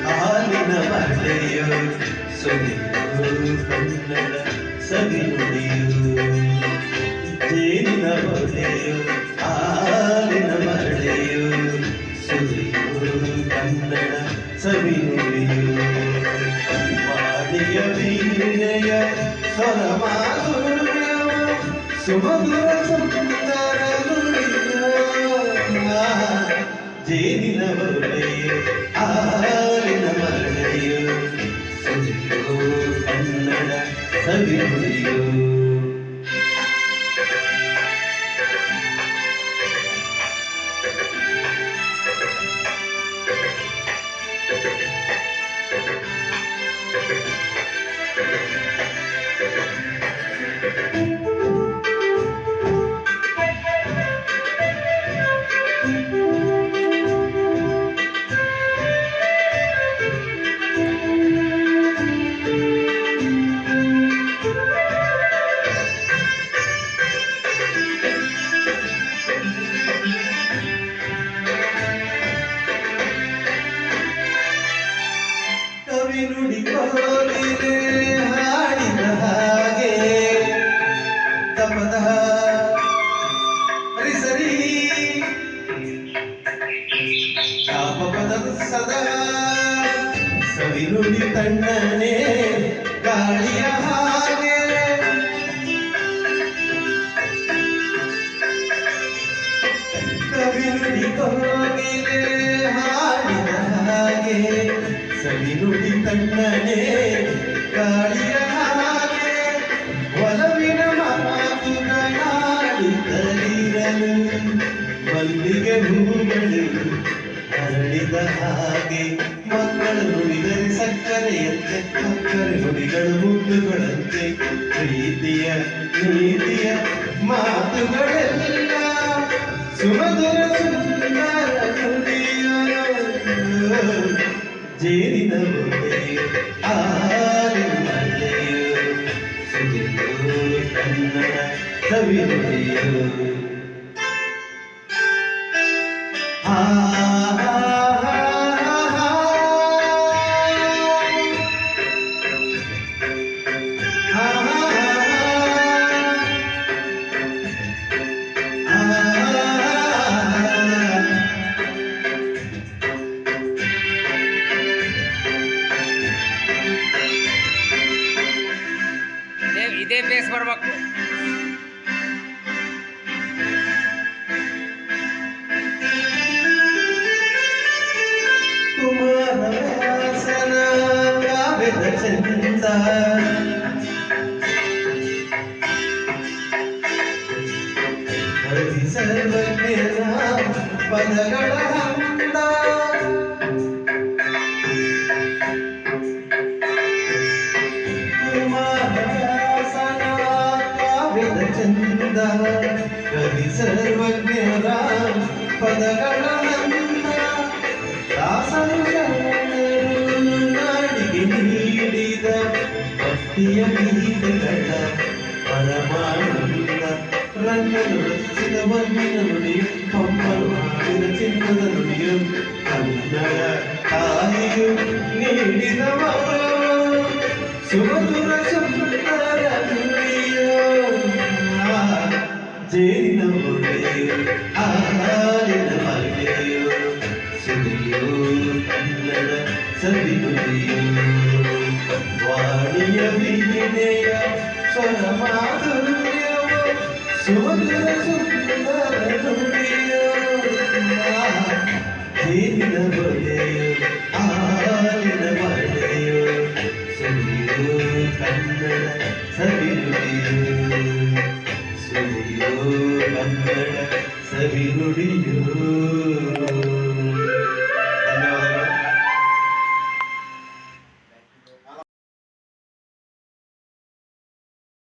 ಹಾಲಿನ ಮಳೆಯು ಸುರಿಯು ಕನ್ನಡ ಸವಿನುಡಿಯು ಜೇನಿನ ಹೊಳೆಯು ಹಾಲಿನ ಮಳೆಯು ಸುರಿಯು ಕನ್ನಡ ಸವಿನುಡಿಯು ವಾಣಿಯ ವೀಣೆಯ ಸ್ವರಮಾಧುರ್ಯ ಸುಮಧುರ ಸುಂದರ ನುಡಿಯ ಜೇನಿನ ಹೊಳೆಯು ಹಾಲಿನ ಮಳೆಯು ಸುರಿಯು ಕನ್ನಡ ಸವಿನುಡಿಯು ನುಡಿ ಕೋಗಿಲೆ ಹಾಡಿದ ಹಾಗೆ ತಪದ ಹರಿಸರಿ ತಾಪಪದ ಸದಾ ಸವಿನುಡಿ ತಣ್ಣನೆ ಗಾಳಿಯ ಹಾಗೆ ಕವಿನುಡಿ ಕೋಗಿಲೆ ಹಾಡಿದ ಹಾಗೆ ಸವಿನುಡಿ ತಣ್ಣನೆ ಗಾಳಿಯ ಹಾಗೆ ಒಲವಿನ ಮಾತುಗಳಾಡುತ್ತಲಿರಲು ಮಲ್ಲಿಗೆ ಹೂಗಳು ಹರಡಿದ ಹಾಗೆ ಮಕ್ಕಳು ನುಡಿದರೆ ಸಕ್ಕರೆಯಂತೆ ಸಕ್ಕರೆ ನುಡಿಗಳು ಮುದ್ದುಗಳಂತೆ ಪ್ರೀತಿಯ ನೀತಿಯ ಮಾತುಗಳೆಲ್ಲ ಸುಮಧುರ ಸುಂದರ ನುಡಿಯ ಜೇನಿನ ಹೊಳೆಯು ಹಾಲಿನ ಮಳೆಯು ಸುರಿಯು ಕನ್ನಡ ಸವಿನುಡಿಯು ಇದೇ ಬೇಸ್ ಬರ್ಬೇಕು. ಕುಮಾರವ್ಯಾಸನ ಕಾವ್ಯದ ಚಂದ ಕವಿ ಸರ್ವಜ್ಞನ ಪದಗಳ ಹಂದ ಚಂದ ಕವಿ ಸರ್ವಜ್ಞರ ಪದಗಳ ನಂದ ದಾಸರು ಶರಣರು ನಾಡಿಗೆ ನೀಡಿದ ಭಕ್ತಿಯ ಗೀತೆಗಳ ಪರಮಾನಂದ ರಂಗನು ರಚಿಸಿದ ಮಣ್ಣಿನ ನುಡಿಯು ಪಂಪರು ಹಾಡಿದ ಚಿನ್ನದ ನುಡಿಯು ಕನ್ನಡ ತಾಯಿಯು ನೀಡಿದ ಸುಮಧುರ ಸುಂದರ ನುಡಿಯು ಜೇನಿನ ಹೊಳೆಯು ಹಾಲಿನ ಮಳೆಯು ಸುರಿಯು ಕನ್ನಡ ಸವಿನುಡಿಯು ವಾಣಿಯ ವೀಣೆಯ ಸ್ವರ ಮಾಧುರ್ಯವು ಸುಮಧುರ ಸುಂದರ ನುಡಿಯು ಜೇನಿನ ಹೊಳೆಯು ಹಾಲಿನ ಮಳೆಯು ಸುರಿಯು ಕನ್ನಡ ಸವಿನುಡಿಯು ಸುರಿಯೋ ಕನ್ನಡ ಸವಿನುಡಿಯೋ